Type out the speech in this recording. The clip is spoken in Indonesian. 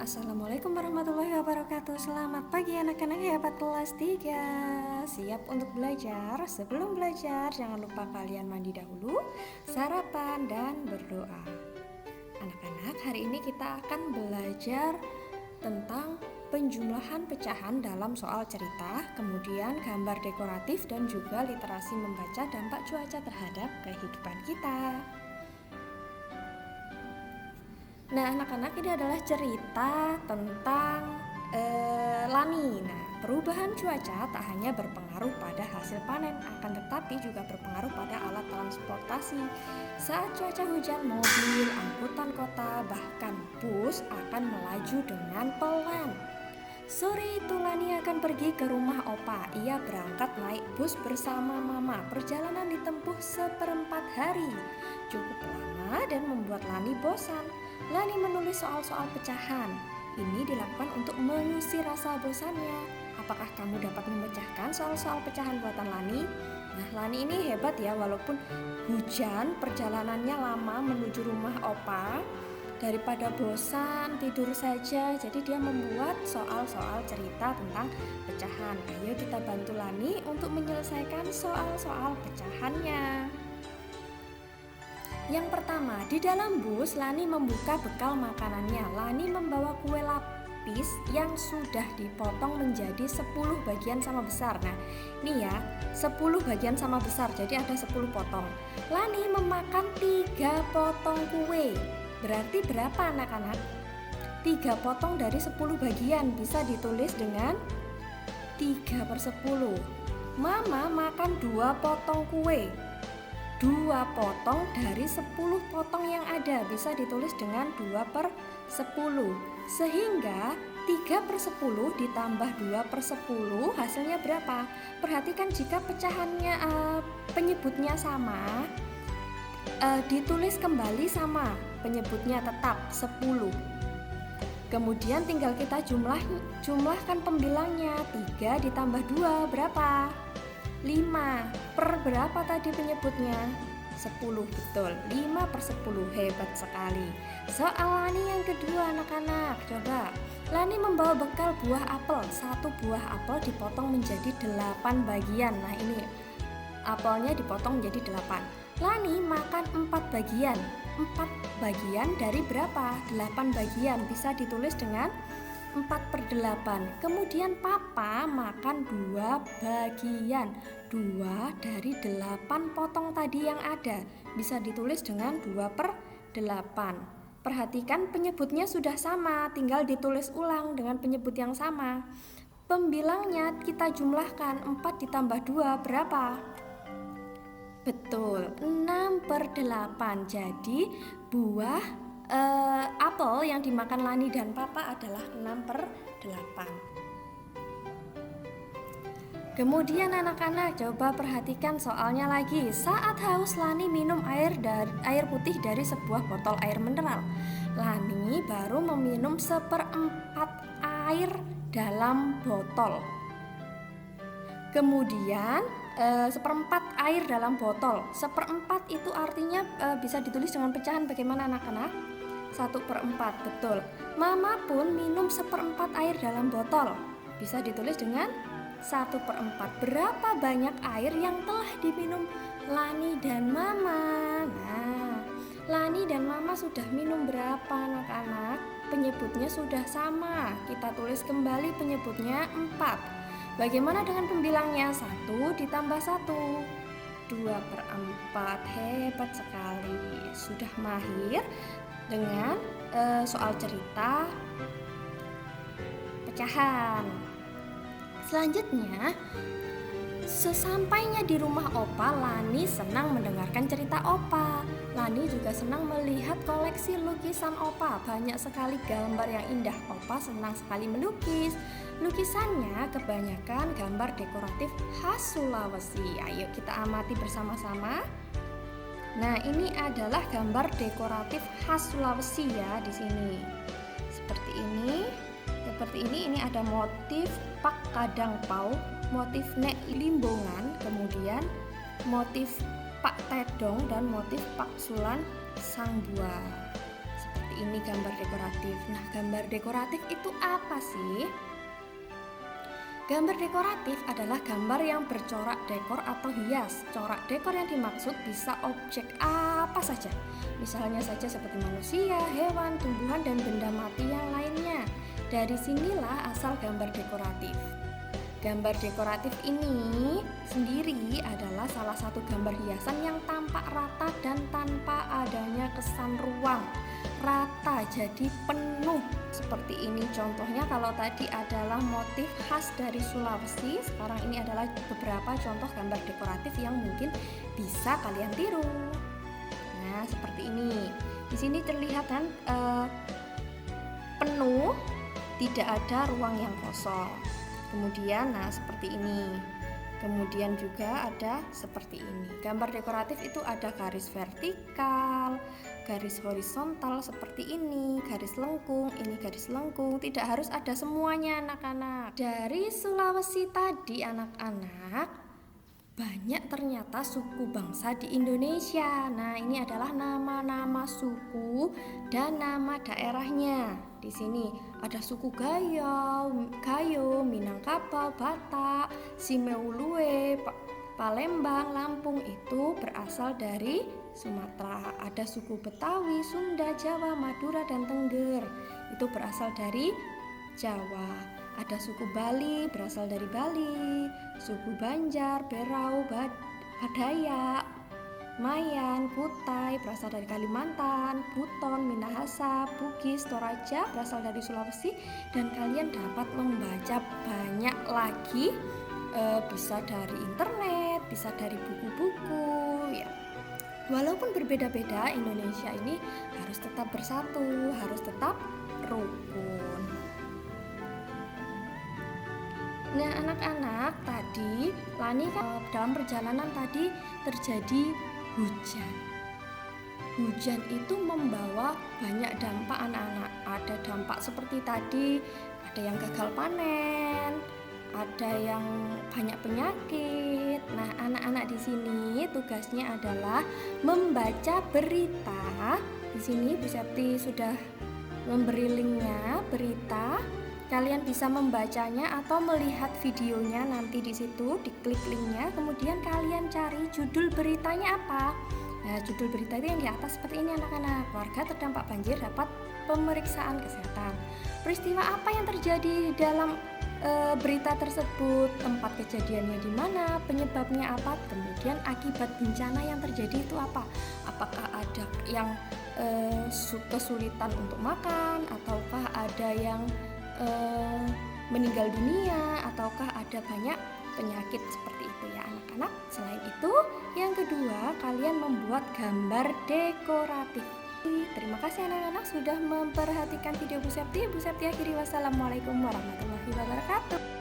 Assalamualaikum warahmatullahi wabarakatuh. Selamat pagi anak-anak hebat kelas 3. Siap untuk belajar? Sebelum belajar jangan lupa kalian mandi dahulu, sarapan dan berdoa. Anak-anak, hari ini kita akan belajar tentang penjumlahan pecahan dalam soal cerita, kemudian gambar dekoratif dan juga literasi membaca dampak cuaca terhadap kehidupan kita. Nah, anak-anak, ini adalah cerita tentang Lani. Nah, perubahan cuaca tak hanya berpengaruh pada hasil panen, akan tetapi juga berpengaruh pada alat transportasi. Saat cuaca hujan, mobil, angkutan kota, bahkan bus akan melaju dengan pelan. Sore itu Lani akan pergi ke rumah opa. Ia berangkat naik bus bersama mama. Perjalanan ditempuh 1/4 hari. Cukup lama dan membuat Lani bosan. Lani menulis soal-soal pecahan. Ini dilakukan untuk mengusir rasa bosannya. Apakah kamu dapat memecahkan soal-soal pecahan buatan Lani? Nah, Lani ini hebat ya, walaupun hujan, perjalanannya lama menuju rumah opa. Daripada bosan tidur saja, jadi dia membuat soal-soal cerita tentang pecahan. Ayo kita bantu Lani untuk menyelesaikan soal-soal pecahannya. Yang pertama, di dalam bus Lani membuka bekal makanannya. Lani membawa kue lapis yang sudah dipotong menjadi 10 bagian sama besar. Nah, ini ya, 10 bagian sama besar, jadi ada 10 potong. Lani memakan 3 potong kue. Berarti berapa anak-anak? 3 potong dari 10 bagian bisa ditulis dengan 3/10. Mama makan 2 potong kue. 2 potong dari 10 potong yang ada bisa ditulis dengan 2/10. Sehingga 3/10 ditambah 2/10 hasilnya berapa? Perhatikan, jika pecahannya penyebutnya sama, ditulis kembali sama, penyebutnya tetap 10. Kemudian tinggal kita jumlahkan pembilangnya. 3 ditambah 2 berapa? 5. Per berapa tadi penyebutnya? 10, betul. 5/10, hebat sekali. Soal Lani yang kedua anak-anak, coba. Lani membawa bekal buah apel. 1 buah apel dipotong menjadi 8 bagian. Nah, ini apelnya dipotong menjadi 8. Lani makan 4 bagian. 4 bagian dari berapa? 8 bagian, bisa ditulis dengan 4/8. Kemudian papa makan 2 bagian. 2 dari 8 potong tadi yang ada bisa ditulis dengan 2/8. Perhatikan, penyebutnya sudah sama, tinggal ditulis ulang dengan penyebut yang sama. Pembilangnya kita jumlahkan. 4 ditambah 2 berapa? Betul, 6/8. Jadi buah apel yang dimakan Lani dan papa adalah 6/8. Kemudian anak-anak, coba perhatikan soalnya lagi. Saat haus, Lani minum air putih dari sebuah botol air mineral. Lani baru meminum 1/4 air dalam botol. Kemudian 1/4 air dalam botol. 1/4 itu artinya bisa ditulis dengan pecahan bagaimana anak-anak? 1/4, betul. Mama pun minum 1/4 air dalam botol. Bisa ditulis dengan 1/4. Berapa banyak air yang telah diminum Lani dan Mama? Nah, Lani dan Mama sudah minum berapa anak-anak? Penyebutnya sudah sama. Kita tulis kembali penyebutnya 4. Bagaimana dengan pembilangnya? 1 ditambah 1. 2/4. Hebat sekali. Sudah mahir dengan soal cerita pecahan. Selanjutnya, sesampainya di rumah opa, Lani senang mendengarkan cerita opa. Lani juga senang melihat koleksi lukisan opa. Banyak sekali gambar yang indah. Opa senang sekali melukis. Lukisannya kebanyakan gambar dekoratif khas Sulawesi. Ayo kita amati bersama-sama. Nah, ini adalah gambar dekoratif khas Sulawesi ya di sini. Seperti ini ada motif Pak Kadang Pau, motif Nek Limbongan, kemudian motif Pak Tedong dan motif Pak Sulan Sang Buah. Seperti ini gambar dekoratif. Nah, gambar dekoratif itu apa sih? Gambar dekoratif adalah gambar yang bercorak dekor atau hias. Corak dekor yang dimaksud bisa objek apa saja. Misalnya saja seperti manusia, hewan, tumbuhan, dan benda mati yang lainnya. Dari sinilah asal gambar dekoratif. Gambar dekoratif ini sendiri adalah salah satu gambar hiasan yang tampak rata dan tanpa adanya kesan ruang. Rata, jadi penuh seperti ini. Contohnya kalau tadi adalah motif khas dari Sulawesi, sekarang ini adalah beberapa contoh gambar dekoratif yang mungkin bisa kalian tiru. Nah, seperti ini. Di sini terlihat kan penuh, tidak ada ruang yang kosong. Kemudian nah seperti ini. Kemudian juga ada seperti ini. Gambar dekoratif itu ada garis vertikal, garis horizontal seperti ini, garis lengkung, ini garis lengkung. Tidak harus ada semuanya anak-anak. Dari Sulawesi tadi anak-anak, banyak ternyata suku bangsa di Indonesia. Nah, ini adalah nama-nama suku dan nama daerahnya. Di sini ada suku Gayo, Minangkabau, Batak, Simeulue, Palembang, Lampung itu berasal dari Sumatera. Ada suku Betawi, Sunda, Jawa, Madura, dan Tengger. Itu berasal dari Jawa. Ada suku Bali berasal dari Bali, suku Banjar, Berau, Badayak, Mayan, Kutai berasal dari Kalimantan, Buton, Minahasa, Bugis, Toraja berasal dari Sulawesi. Dan kalian dapat membaca banyak lagi, bisa dari internet, bisa dari buku-buku ya. Walaupun berbeda-beda, Indonesia ini harus tetap bersatu, harus tetap rukun. Nah, anak-anak, tadi Lani kan dalam perjalanan tadi terjadi hujan. Hujan itu membawa banyak dampak anak-anak. Ada dampak seperti tadi, ada yang gagal panen, ada yang banyak penyakit. Nah, anak-anak di sini tugasnya adalah membaca berita. Di sini Bu Septi sudah memberi linknya berita. Kalian bisa membacanya atau melihat videonya nanti di situ, diklik linknya, kemudian kalian cari judul beritanya apa. Nah, judul berita itu yang di atas seperti ini anak-anak. Warga terdampak banjir dapat pemeriksaan kesehatan. Peristiwa apa yang terjadi dalam berita tersebut, tempat kejadiannya di mana, penyebabnya apa, kemudian akibat bencana yang terjadi itu apa. Apakah ada yang kesulitan untuk makan, ataukah ada yang meninggal dunia, ataukah ada banyak penyakit seperti itu ya anak-anak. Selain itu, yang kedua, kalian membuat gambar dekoratif. Terima kasih anak-anak sudah memperhatikan video Bu Septi. Bu Septi akhiri, wassalamualaikum warahmatullahi wabarakatuh.